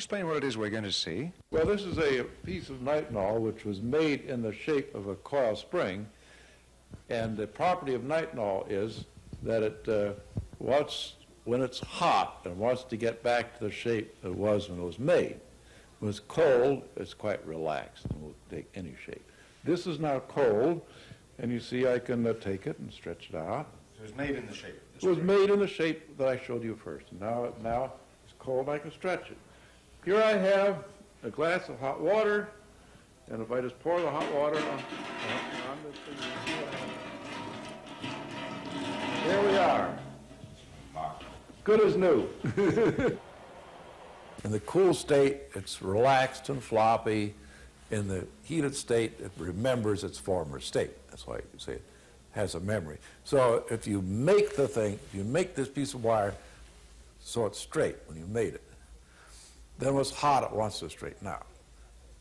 explain what it is we're going to see? Well, this is a piece of nitinol which was made in the shape of a coil spring, and the property of nitinol is that it when it's hot and wants to get back to the shape it was when it was made. When it's cold, it's quite relaxed and will take any shape. This is now cold, and you see I can take it and stretch it out. So it was made in the shape. It was made in the shape that I showed you first. Now it's cold, I can stretch it. Here I have a glass of hot water, and if I just pour the hot water on this thing, you see what happens. There we are. Good as new. In the cool state, it's relaxed and floppy. In the heated state, it remembers its former state. That's why you say it has a memory. So if you make the thing, if you make this piece of wire so it's straight when you made it, then when it's hot, it wants to straighten out.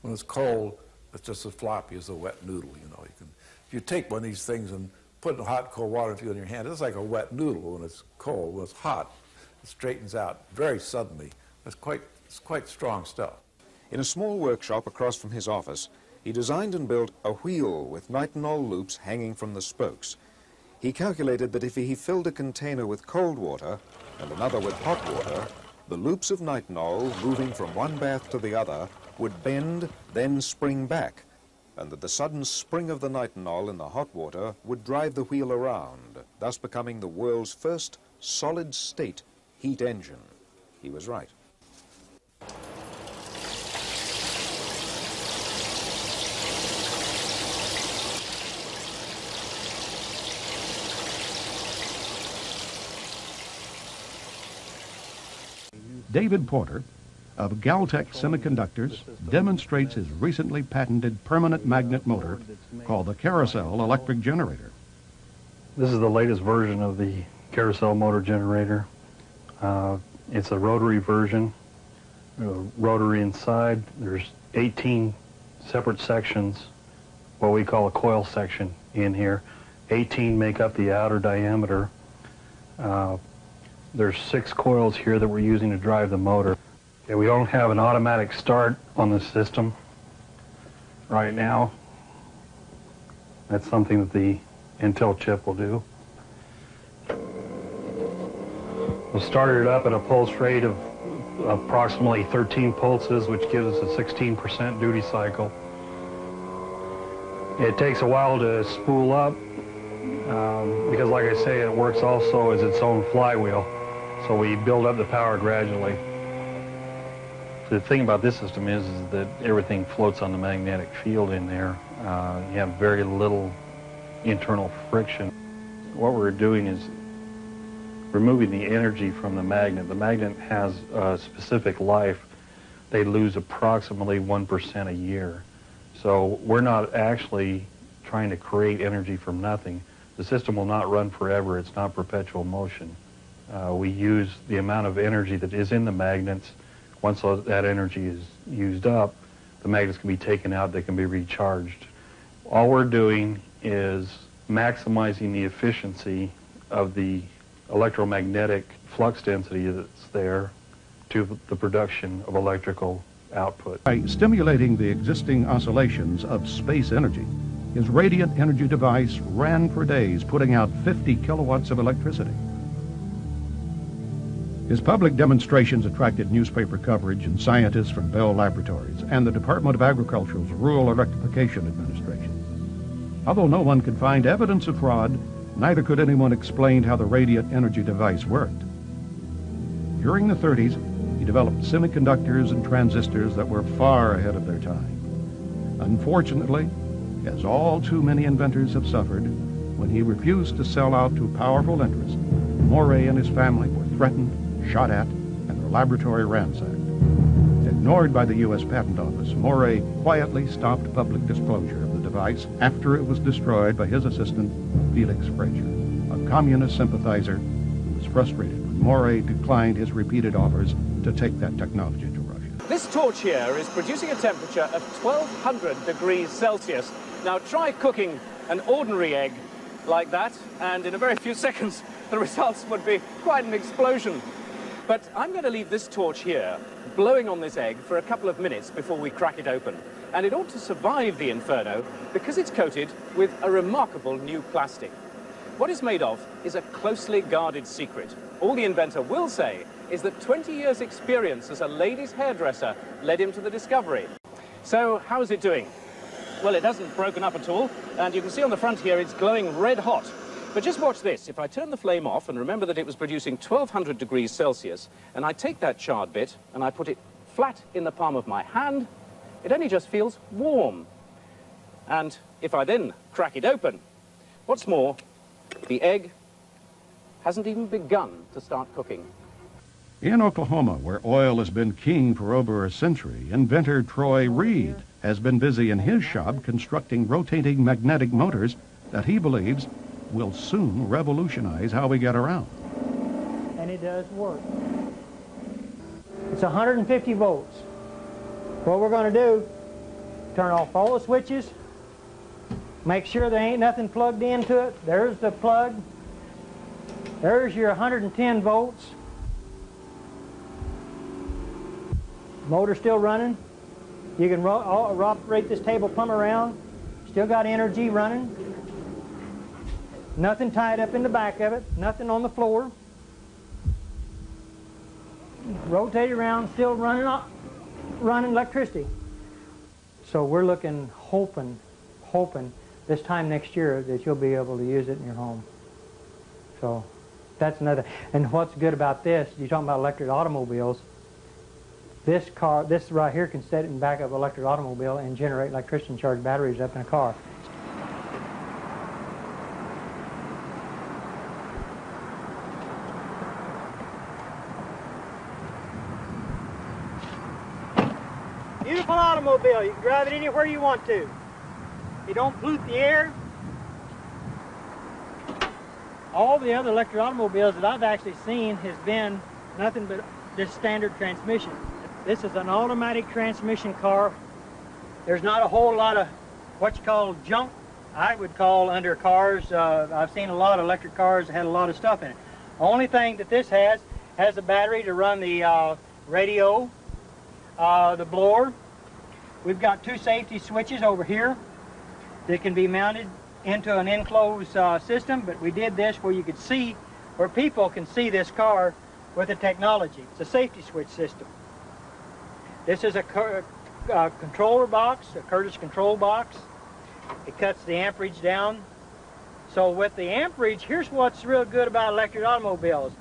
When it's cold, it's just as floppy as a wet noodle. You know, if you take one of these things and put it in hot, cold water and feel it in your hand, it's like a wet noodle when it's cold. When it's hot, it straightens out very suddenly. It's quite strong stuff. In a small workshop across from his office, he designed and built a wheel with nitinol loops hanging from the spokes. He calculated that if he filled a container with cold water and another with hot water, the loops of nitinol, moving from one bath to the other, would bend, then spring back, and that the sudden spring of the nitinol in the hot water would drive the wheel around, thus becoming the world's first solid-state heat engine. He was right. David Porter of Galtech Semiconductors demonstrates his recently patented permanent magnet motor called the carousel electric generator. This is the latest version of the carousel motor generator. It's a rotary version, rotary inside. There's 18 separate sections, what we call a coil section in here. 18 make up the outer diameter. There's 6 coils here that we're using to drive the motor. Okay, we don't have an automatic start on the system right now. That's something that the Intel chip will do. We'll start it up at a pulse rate of approximately 13 pulses, which gives us a 16% duty cycle. It takes a while to spool up because, like I say, it works also as its own flywheel. So we build up the power gradually. The thing about this system is that everything floats on the magnetic field in there. You have very little internal friction. What we're doing is removing the energy from the magnet. The magnet has a specific life. They lose approximately 1% a year. So we're not actually trying to create energy from nothing. The system will not run forever. It's not perpetual motion. We use the amount of energy that is in the magnets. Once that energy is used up, the magnets can be taken out, they can be recharged. All we're doing is maximizing the efficiency of the electromagnetic flux density that's there to the production of electrical output. By stimulating the existing oscillations of space energy, his radiant energy device ran for days, putting out 50 kilowatts of electricity. His public demonstrations attracted newspaper coverage and scientists from Bell Laboratories and the Department of Agriculture's Rural Electrification Administration. Although no one could find evidence of fraud, neither could anyone explain how the radiant energy device worked. During the 30s, he developed semiconductors and transistors that were far ahead of their time. Unfortunately, as all too many inventors have suffered, when he refused to sell out to powerful interests, MORAY and his family were threatened, shot at, and their laboratory ransacked. Ignored by the U.S. Patent Office, MORAY quietly stopped public disclosure of the device after it was destroyed by his assistant, Felix Frazier, a communist sympathizer who was frustrated when MORAY declined his repeated offers to take that technology to Russia. This torch here is producing a temperature of 1200 degrees Celsius. Now try cooking an ordinary egg like that, and in a very few seconds the results would be quite an explosion. But I'm going to leave this torch here, blowing on this egg for a couple of minutes before we crack it open. And it ought to survive the inferno because it's coated with a remarkable new plastic. What it's made of is a closely guarded secret. All the inventor will say is that 20 years' experience as a ladies' hairdresser led him to the discovery. So how's it doing? Well, it hasn't broken up at all, and you can see on the front here it's glowing red hot. But just watch this. If I turn the flame off and remember that it was producing 1200 degrees Celsius, and I take that charred bit and I put it flat in the palm of my hand, it only just feels warm. And if I then crack it open, what's more, the egg hasn't even begun to start cooking. In Oklahoma, where oil has been king for over a century, inventor Troy Reed has been busy in his shop constructing rotating magnetic motors that he believes will soon revolutionize how we get around. And it does work. It's 150 volts. What we're going to do, turn off all the switches, make sure there ain't nothing plugged into it. There's the plug. There's your 110 volts. Motor still running. You can operate this table plumb around. Still got energy running. Nothing tied up in the back of it. Nothing on the floor. Rotate around, still running electricity. So we're looking, hoping this time next year that you'll be able to use it in your home. So that's another. And what's good about this, you're talking about electric automobiles. This right here can set it in the back of an electric automobile and generate electricity and charge batteries up in a car. Beautiful automobile. You can drive it anywhere you want to. You don't pollute the air. All the other electric automobiles that I've actually seen has been nothing but this standard transmission. This is an automatic transmission car. There's not a whole lot of what you call junk, I would call, under cars. I've seen a lot of electric cars that had a lot of stuff in it. The only thing that this has a battery to run the radio, the blower. We've got two safety switches over here that can be mounted into an enclosed system, but we did this where you could see, where people can see this car with the technology. It's a safety switch system. This is a controller box, a Curtis control box. It cuts the amperage down. So with the amperage, here's what's real good about electric automobiles.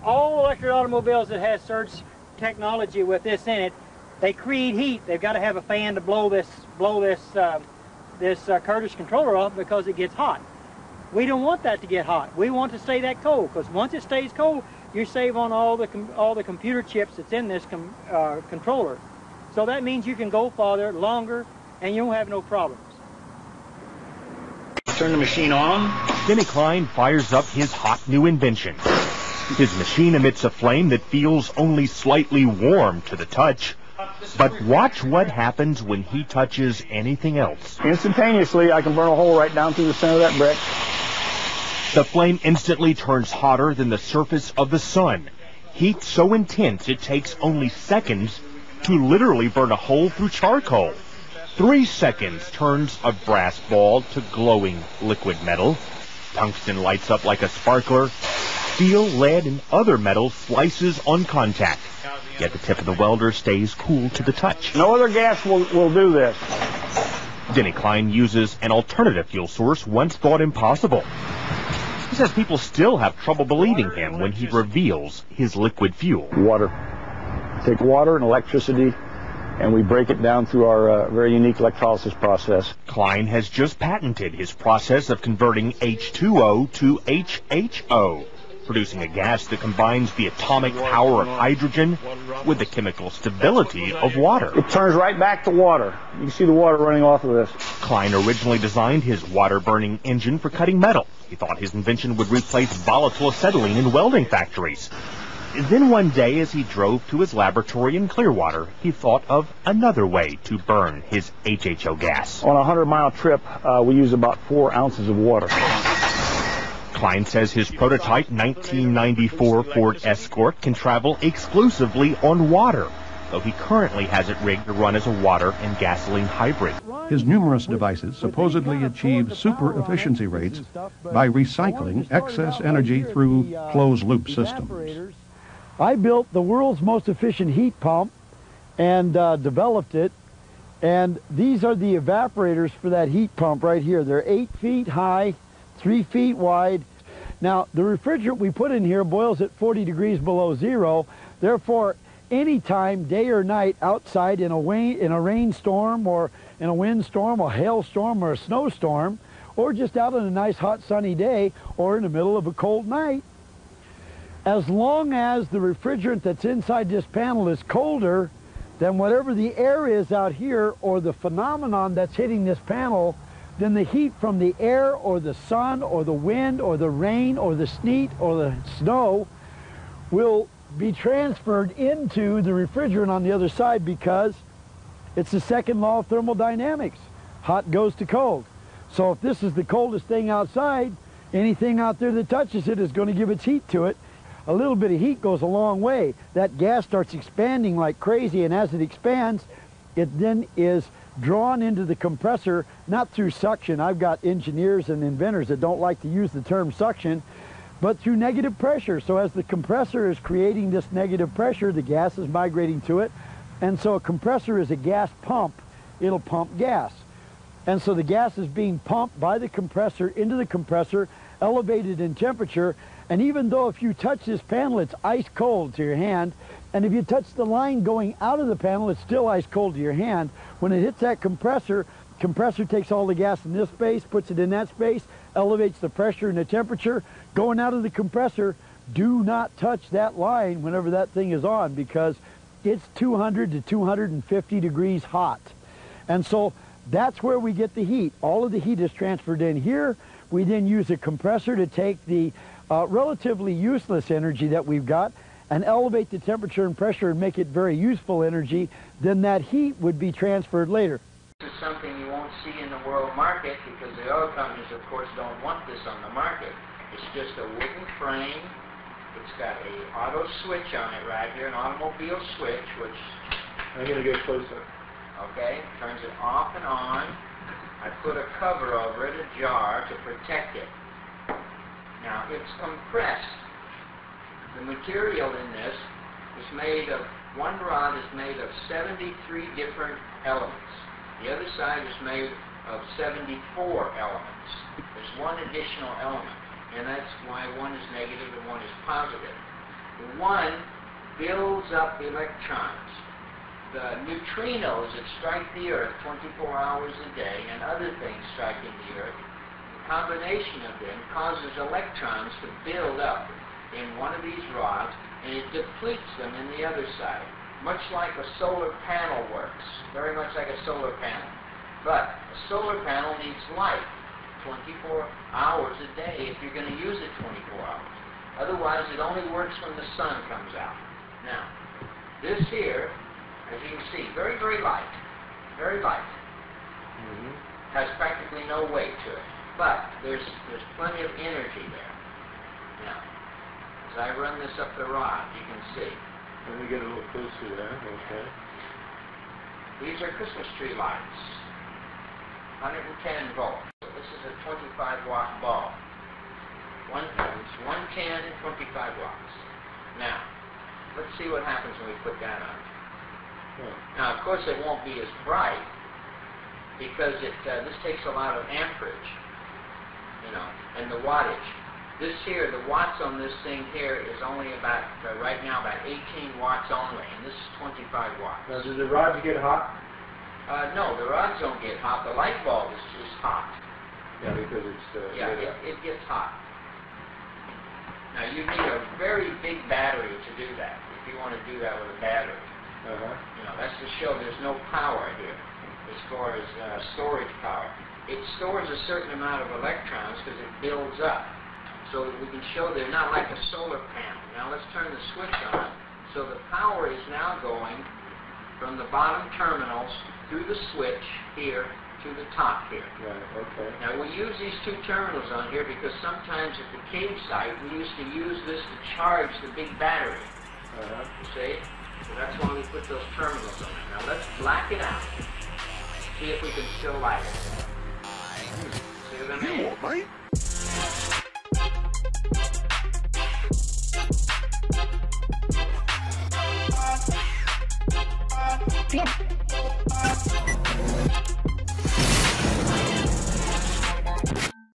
All electric automobiles that have surge technology with this in it, they create heat. They've got to have a fan to blow this Curtis controller off because it gets hot. We don't want that to get hot. We want to stay that cold, because once it stays cold, you save on all the computer chips that's in this controller. So that means you can go farther, longer, and you don't have no problems. Turn the machine on. Denny KLEIN fires up his hot new invention. His machine emits a flame that feels only slightly warm to the touch. But watch what happens when he touches anything else. Instantaneously, I can burn a hole right down through the center of that brick. The flame instantly turns hotter than the surface of the sun. Heat so intense it takes only seconds to literally burn a hole through charcoal. 3 seconds turns a brass ball to glowing liquid metal. Tungsten lights up like a sparkler. Steel, lead, and other metal slices on contact. Yet the tip of the welder stays cool to the touch. No other gas will do this. Denny KLEIN uses an alternative fuel source once thought impossible. He says people still have trouble believing him when he reveals his liquid fuel. Water. Take water and electricity, and we break it down through our very unique electrolysis process. KLEIN has just patented his process of converting H2O to HHO, producing a gas that combines the atomic power of hydrogen with the chemical stability of water. It turns right back to water. You can see the water running off of this. KLEIN originally designed his water-burning engine for cutting metal. He thought his invention would replace volatile acetylene in welding factories. Then one day, as he drove to his laboratory in Clearwater, he thought of another way to burn his HHO gas. On a 100-mile trip, we use about 4 ounces of water. Klein says his prototype 1994 Ford Escort can travel exclusively on water, though he currently has it rigged to run as a water and gasoline hybrid. His numerous devices supposedly achieve super efficiency rates by recycling excess energy through closed-loop systems. I built the world's most efficient heat pump and developed it, and these are the evaporators for that heat pump right here. They're 8 feet high, 3 feet wide. Now, the refrigerant we put in here boils at 40 degrees below zero. Therefore, anytime, day or night, outside in a rainstorm or in a windstorm or hailstorm or a snowstorm, or just out on a nice hot sunny day or in the middle of a cold night, as long as the refrigerant that's inside this panel is colder than whatever the air is out here or the phenomenon that's hitting this panel, then the heat from the air or the sun or the wind or the rain or the sleet or the snow will be transferred into the refrigerant on the other side, because it's the second law of thermodynamics. Hot goes to cold. So if this is the coldest thing outside, anything out there that touches it is going to give its heat to it. A little bit of heat goes a long way. That gas starts expanding like crazy, and as it expands, it then is drawn into the compressor, not through suction. I've got engineers and inventors that don't like to use the term suction, but through negative pressure. So as the compressor is creating this negative pressure, the gas is migrating to it. And so a compressor is a gas pump. It'll pump gas. And so the gas is being pumped by the compressor into the compressor, elevated in temperature. And even though if you touch this panel, it's ice cold to your hand, and if you touch the line going out of the panel, it's still ice cold to your hand. When it hits that compressor takes all the gas in this space, puts it in that space, elevates the pressure and the temperature. Going out of the compressor, do not touch that line whenever that thing is on, because it's 200 to 250 degrees hot. And so that's where we get the heat. All of the heat is transferred in here. We then use a compressor to take the relatively useless energy that we've got and elevate the temperature and pressure and make it very useful energy. Then that heat would be transferred later. This is something you won't see in the world market, because the oil companies, of course, don't want this on the market. It's just a wooden frame. It's got an auto switch on it right here, an automobile switch, which... I'm going to get closer. Okay, turns it off and on. I put a cover over it, a jar, to protect it. Now, it's compressed. The material in this is made of, one rod is made of 73 different elements. The other side is made of 74 elements. There's one additional element, and that's why one is negative and one is positive. The one builds up electrons. The neutrinos that strike the Earth 24 hours a day, and other things striking the Earth, the combination of them causes electrons to build up in one of these rods, and it depletes them in the other side, much like a solar panel works, very much like a solar panel. But a solar panel needs light 24 hours a day if you're going to use it 24 hours. Otherwise, it only works when the sun comes out. Now, this here, as you can see, very, very light, very light. Has practically no weight to it, but there's plenty of energy there. Now, as I run this up the rod, you can see. Let me get a little closer there. Okay. These are Christmas tree lights, 110 volts. This is a 25-watt bulb. 110 and 25 watts. Now, let's see what happens when we put that on. Now, of course, it won't be as bright, because this takes a lot of amperage, and the wattage. This here, the watts on this thing here is only about, right now, about 18 watts only, and this is 25 watts. Now, do the rods get hot? No, the rods don't get hot. The light bulb is hot. Yeah, because it's... it gets hot. Now, you need a very big battery to do that, if you want to do that with a battery. That's to show there's no power here as far as storage power. It stores a certain amount of electrons because it builds up. So we can show they're not like a solar panel. Now let's turn the switch on. So the power is now going from the bottom terminals through the switch here to the top here. Right, okay. Now we use these two terminals on here because sometimes at the cave site we used to use this to charge the big battery. You see? So that's why we put those terminals on there. Now let's black it out. See if we can still light it. See what I mean? You all right? Yep.